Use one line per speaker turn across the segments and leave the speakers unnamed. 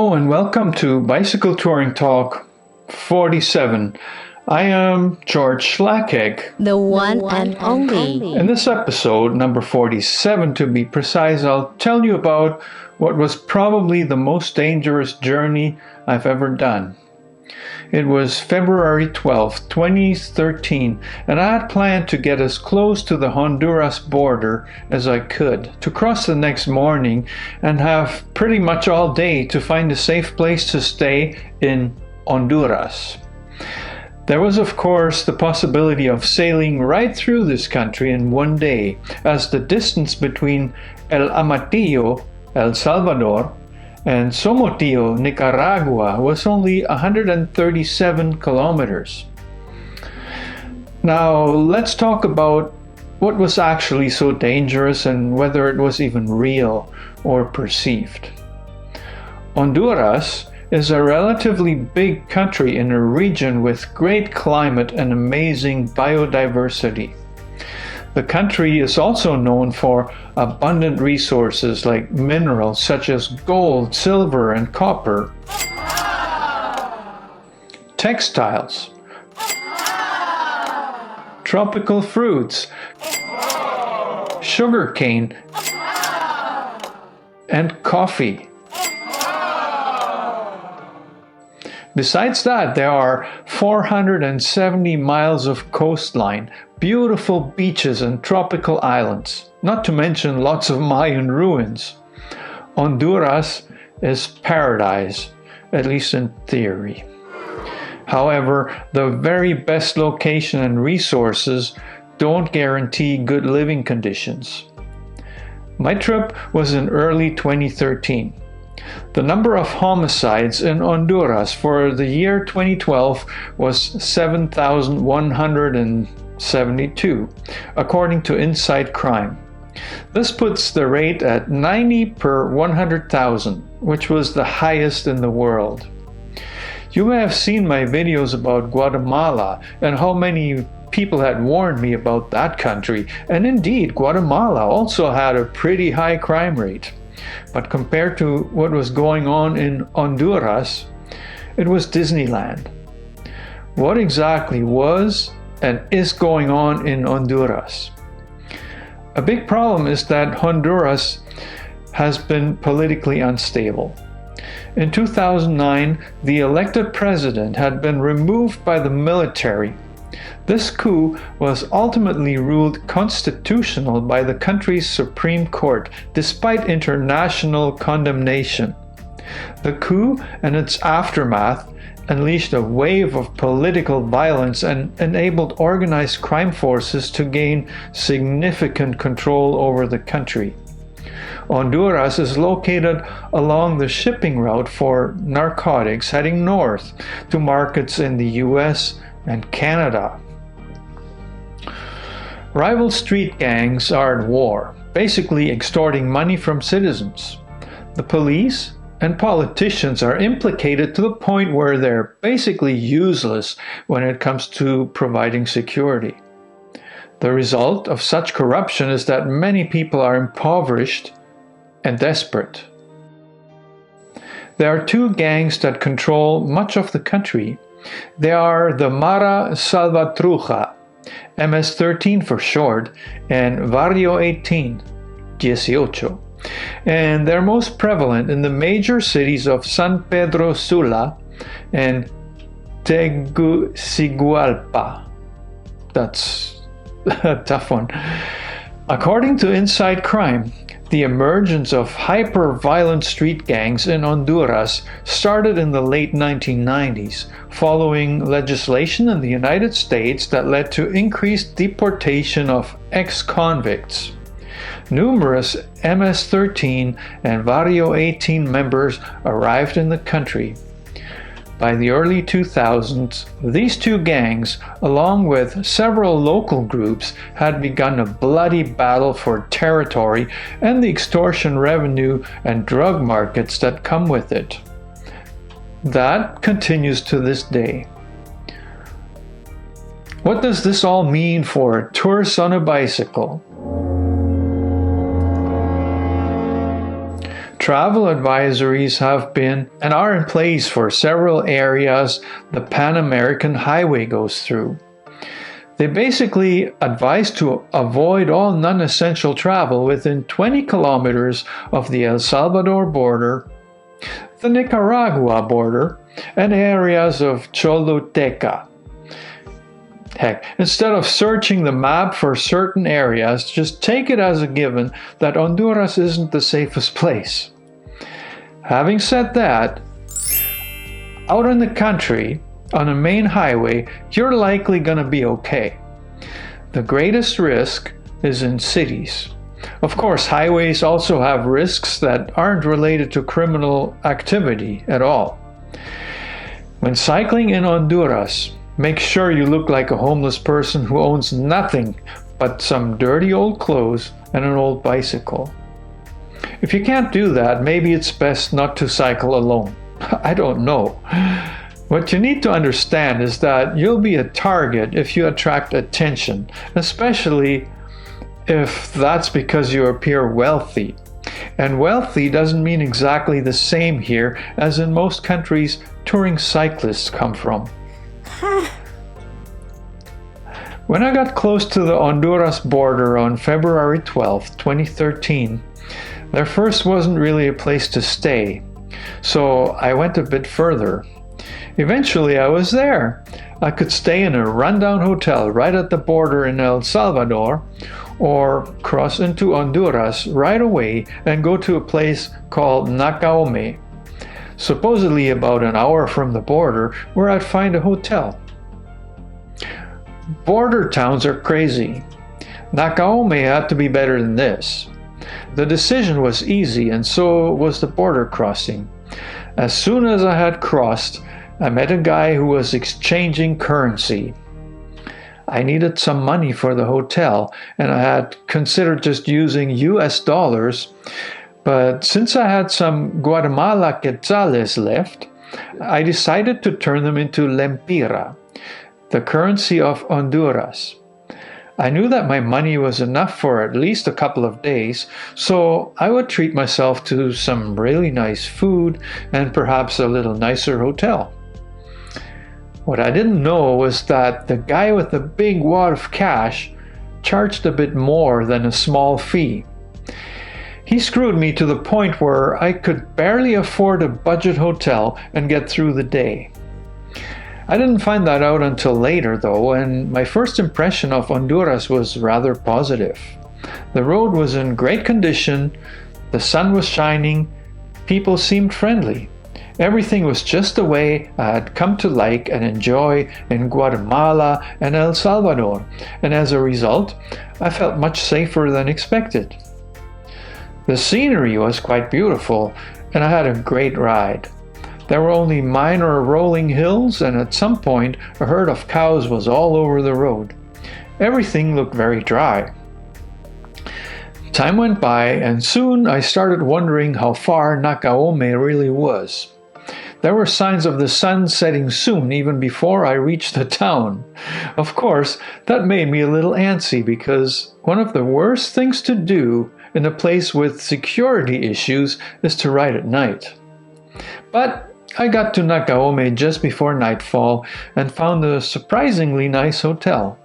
Hello and welcome to Bicycle Touring Talk 47. I am George Schlacek,
the one and only.
In this episode, number 47 to be precise, I'll tell you about what was probably the most dangerous journey I've ever done. It was February 12th, 2013, and I had planned to get as close to the Honduras border as I could, to cross the next morning and have pretty much all day to find a safe place to stay in Honduras. There was, of course, the possibility of sailing right through this country in one day, as the distance between El Amatillo, El Salvador, and Somotillo, Nicaragua, was only 137 kilometers. Now, let's talk about what was actually so dangerous and whether it was even real or perceived. Honduras is a relatively big country in a region with great climate and amazing biodiversity. The country is also known for abundant resources like minerals such as gold, silver, and copper, textiles, tropical fruits, sugarcane, and coffee. Besides that, there are 470 miles of coastline, beautiful beaches and tropical islands, not to mention lots of Mayan ruins. Honduras is paradise, at least in theory. However, the very best location and resources don't guarantee good living conditions. My trip was in early 2013. The number of homicides in Honduras for the year 2012 was 7,172, according to Inside Crime. This puts the rate at 90 per 100,000, which was the highest in the world. You may have seen my videos about Guatemala and how many people had warned me about that country, and indeed, Guatemala also had a pretty high crime rate. But compared to what was going on in Honduras, it was Disneyland. What exactly was and is going on in Honduras? A big problem is that Honduras has been politically unstable. In 2009, the elected president had been removed by the military. This coup was ultimately ruled constitutional by the country's Supreme Court, despite international condemnation. The coup and its aftermath unleashed a wave of political violence and enabled organized crime forces to gain significant control over the country. Honduras is located along the shipping route for narcotics heading north to markets in the US and Canada. Rival street gangs are at war, basically extorting money from citizens. The police and politicians are implicated to the point where they're basically useless when it comes to providing security. The result of such corruption is that many people are impoverished and desperate. There are two gangs that control much of the country. They are the Mara Salvatrucha, MS-13 for short, and Barrio 18, 18, and they're most prevalent in the major cities of San Pedro Sula and Tegucigalpa. That's a tough one. According to Inside Crime, the emergence of hyper-violent street gangs in Honduras started in the late 1990s, following legislation in the United States that led to increased deportation of ex-convicts. Numerous MS-13 and Barrio 18 members arrived in the country. By the early 2000s, these two gangs, along with several local groups, had begun a bloody battle for territory and the extortion revenue and drug markets that come with it. That continues to this day. What does this all mean for tourists on a bicycle? travel advisories have been and are in place for several areas the Pan American Highway goes through. They basically advise to avoid all non-essential travel within 20 kilometers of the El Salvador border, the Nicaragua border, and areas of Choluteca. Heck, instead of searching the map for certain areas, just take it as a given that Honduras isn't the safest place. Having said that, out in the country, on a main highway, you're likely going to be okay. The greatest risk is in cities. Of course, highways also have risks that aren't related to criminal activity at all. When cycling in Honduras, make sure you look like a homeless person who owns nothing but some dirty old clothes and an old bicycle. If you can't do that, maybe it's best not to cycle alone. I don't know. What you need to understand is that you'll be a target if you attract attention, especially if that's because you appear wealthy. And wealthy doesn't mean exactly the same here as in most countries touring cyclists come from. When I got close to the Honduras border on February 12, 2013, there first wasn't really a place to stay, so I went a bit further. Eventually I was there. I could stay in a rundown hotel right at the border in El Salvador, or cross into Honduras right away and go to a place called Nacaome, supposedly about an hour from the border, where I'd find a hotel. Border towns are crazy. Nacaome had to be better than this. The decision was easy, and so was the border crossing. As soon as I had crossed, I met a guy who was exchanging currency. I needed some money for the hotel, and I had considered just using US dollars, but since I had some Guatemala quetzales left, I decided to turn them into lempira, the currency of Honduras. I knew that my money was enough for at least a couple of days, so I would treat myself to some really nice food and perhaps a little nicer hotel. What I didn't know was that the guy with the big wad of cash charged a bit more than a small fee. He screwed me to the point where I could barely afford a budget hotel and get through the day. I didn't find that out until later though, and my first impression of Honduras was rather positive. The road was in great condition, the sun was shining, people seemed friendly. Everything was just the way I had come to like and enjoy in Guatemala and El Salvador, and as a result, I felt much safer than expected. The scenery was quite beautiful, and I had a great ride. There were only minor rolling hills, and at some point, a herd of cows was all over the road. Everything looked very dry. Time went by, and soon I started wondering how far Nacaome really was. There were signs of the sun setting soon, even before I reached the town. Of course, that made me a little antsy, because one of the worst things to do in a place with security issues is to ride at night. But I got to Nacaome just before nightfall and found a surprisingly nice hotel.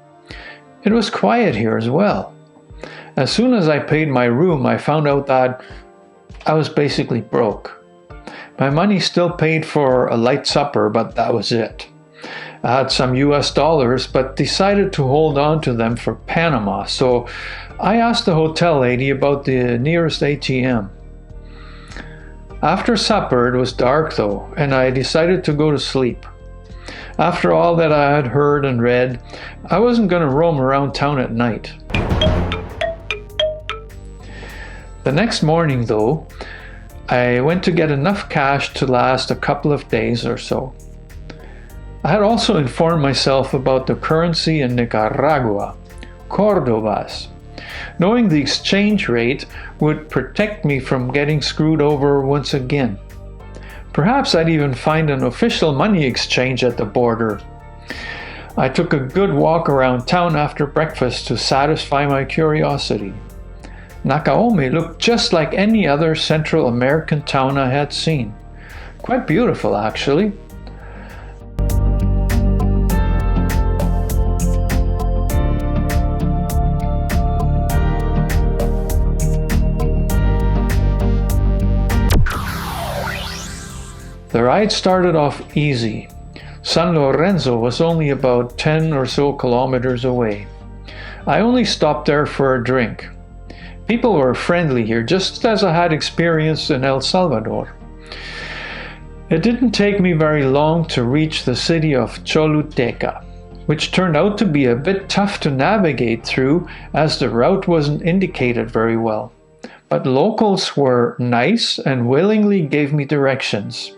It was quiet here as well. As soon as I paid my room, I found out that I was basically broke. My money still paid for a light supper, but that was it. I had some US dollars, but decided to hold on to them for Panama, so I asked the hotel lady about the nearest ATM. After supper, it was dark though, and I decided to go to sleep. After all that I had heard and read, I wasn't going to roam around town at night. The next morning though, I went to get enough cash to last a couple of days or so. I had also informed myself about the currency in Nicaragua, Cordobas. Knowing the exchange rate would protect me from getting screwed over once again. Perhaps I'd even find an official money exchange at the border. I took a good walk around town after breakfast to satisfy my curiosity. Nacaome looked just like any other Central American town I had seen. Quite beautiful, actually. The ride started off easy. San Lorenzo was only about 10 or so kilometers away. I only stopped there for a drink. People were friendly here, just as I had experienced in El Salvador. It didn't take me very long to reach the city of Choluteca, which turned out to be a bit tough to navigate through as the route wasn't indicated very well. But locals were nice and willingly gave me directions.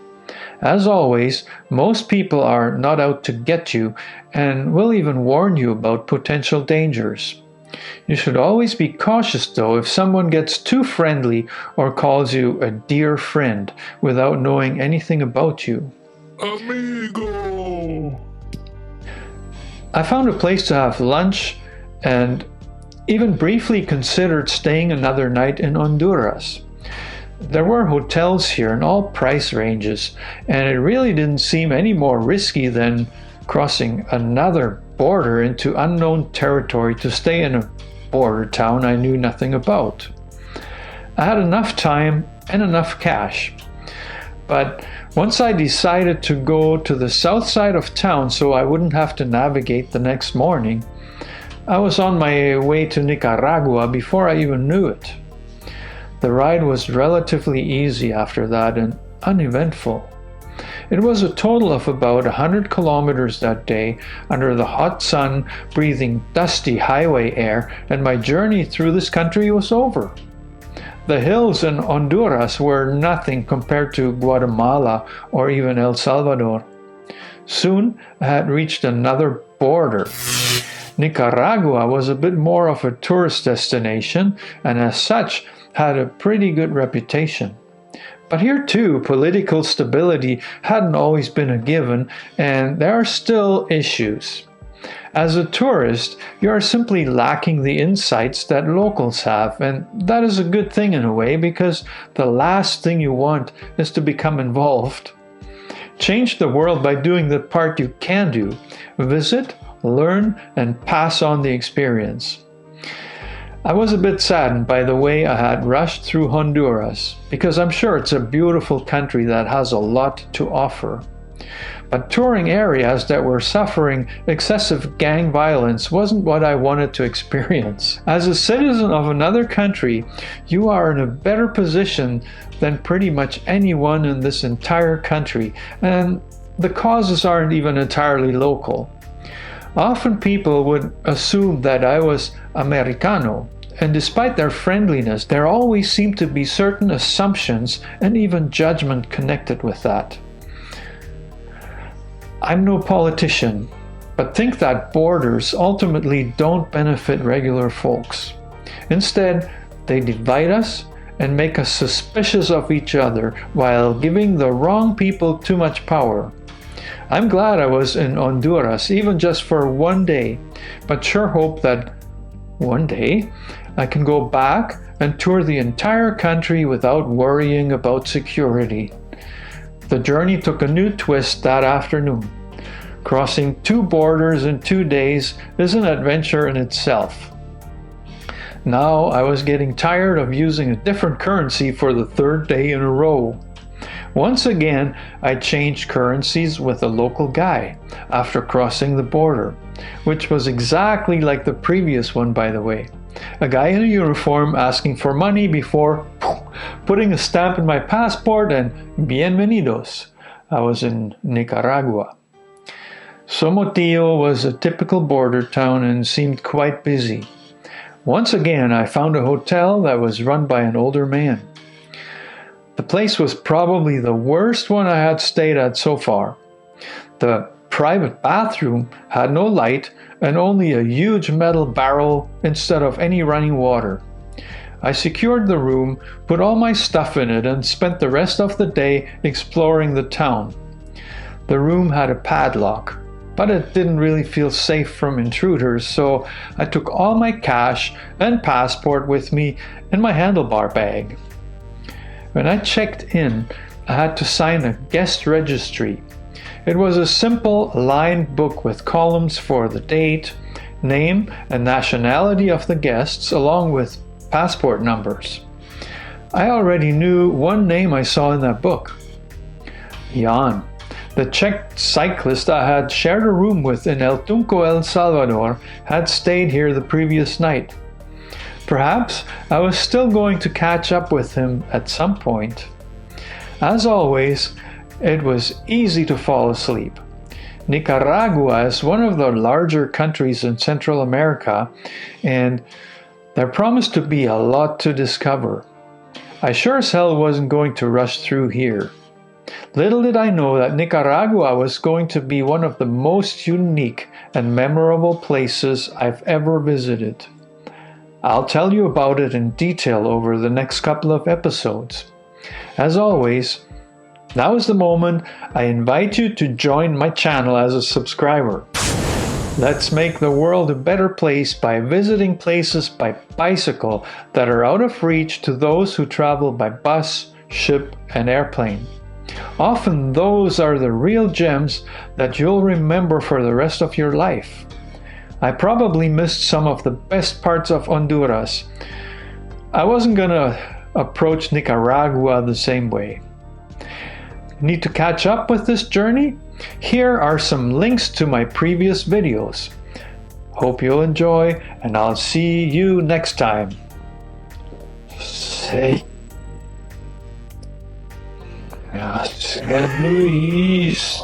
As always, most people are not out to get you and will even warn you about potential dangers. You should always be cautious though if someone gets too friendly or calls you a dear friend without knowing anything about you.
Amigo!
I found a place to have lunch and even briefly considered staying another night in Honduras. There were hotels here in all price ranges, and it really didn't seem any more risky than crossing another border into unknown territory to stay in a border town I knew nothing about. I had enough time and enough cash. But once I decided to go to the south side of town so I wouldn't have to navigate the next morning, I was on my way to Nicaragua before I even knew it. The ride was relatively easy after that and uneventful. It was a total of about 100 kilometers that day under the hot sun, breathing dusty highway air, and my journey through this country was over. The hills in Honduras were nothing compared to Guatemala or even El Salvador. Soon I had reached another border. Nicaragua was a bit more of a tourist destination and as such had a pretty good reputation. But here too, political stability hadn't always been a given, and there are still issues. As a tourist, you are simply lacking the insights that locals have, and that is a good thing in a way because the last thing you want is to become involved. Change the world by doing the part you can do. Visit, learn, and pass on the experience. I was a bit saddened by the way I had rushed through Honduras, because I'm sure it's a beautiful country that has a lot to offer. But touring areas that were suffering excessive gang violence wasn't what I wanted to experience. As a citizen of another country, you are in a better position than pretty much anyone in this entire country, and the causes aren't even entirely local. Often people would assume that I was Americano, and despite their friendliness, there always seemed to be certain assumptions and even judgment connected with that. I'm no politician, but think that borders ultimately don't benefit regular folks. Instead, they divide us and make us suspicious of each other while giving the wrong people too much power. I'm glad I was in Honduras, even just for one day, but sure hope that one day I can go back and tour the entire country without worrying about security. The journey took a new twist that afternoon. Crossing 2 borders in 2 days is an adventure in itself. Now I was getting tired of using a different currency for the 3rd day in a row. Once again, I changed currencies with a local guy after crossing the border, which was exactly like the previous one, by the way. A guy in a uniform asking for money before putting a stamp in my passport and bienvenidos. I was in Nicaragua. Somotillo was a typical border town and seemed quite busy. Once again, I found a hotel that was run by an older man. The place was probably the worst one I had stayed at so far. The private bathroom had no light and only a huge metal barrel instead of any running water. I secured the room, put all my stuff in it, and spent the rest of the day exploring the town. The room had a padlock. but it didn't really feel safe from intruders, so I took all my cash and passport with me in my handlebar bag. When I checked in, I had to sign a guest registry. It was a simple lined book with columns for the date, name, and nationality of the guests, along with passport numbers. I already knew one name I saw in that book. Jan, the Czech cyclist I had shared a room with in El Tunco, El Salvador, had stayed here the previous night. Perhaps I was still going to catch up with him at some point. As always, it was easy to fall asleep. Nicaragua is one of the larger countries in Central America, and there promised to be a lot to discover. I sure as hell wasn't going to rush through here. Little did I know that Nicaragua was going to be one of the most unique and memorable places I've ever visited. I'll tell you about it in detail over the next couple of episodes. As always, now is the moment I invite you to join my channel as a subscriber. Let's make the world a better place by visiting places by bicycle that are out of reach to those who travel by bus, ship, and airplane. Often those are the real gems that you'll remember for the rest of your life. I probably missed some of the best parts of Honduras. I wasn't gonna approach Nicaragua the same way. Need to catch up with this journey? Here are some links to my previous videos. Hope you'll enjoy, and I'll see you next time. Say. Yes, Luis.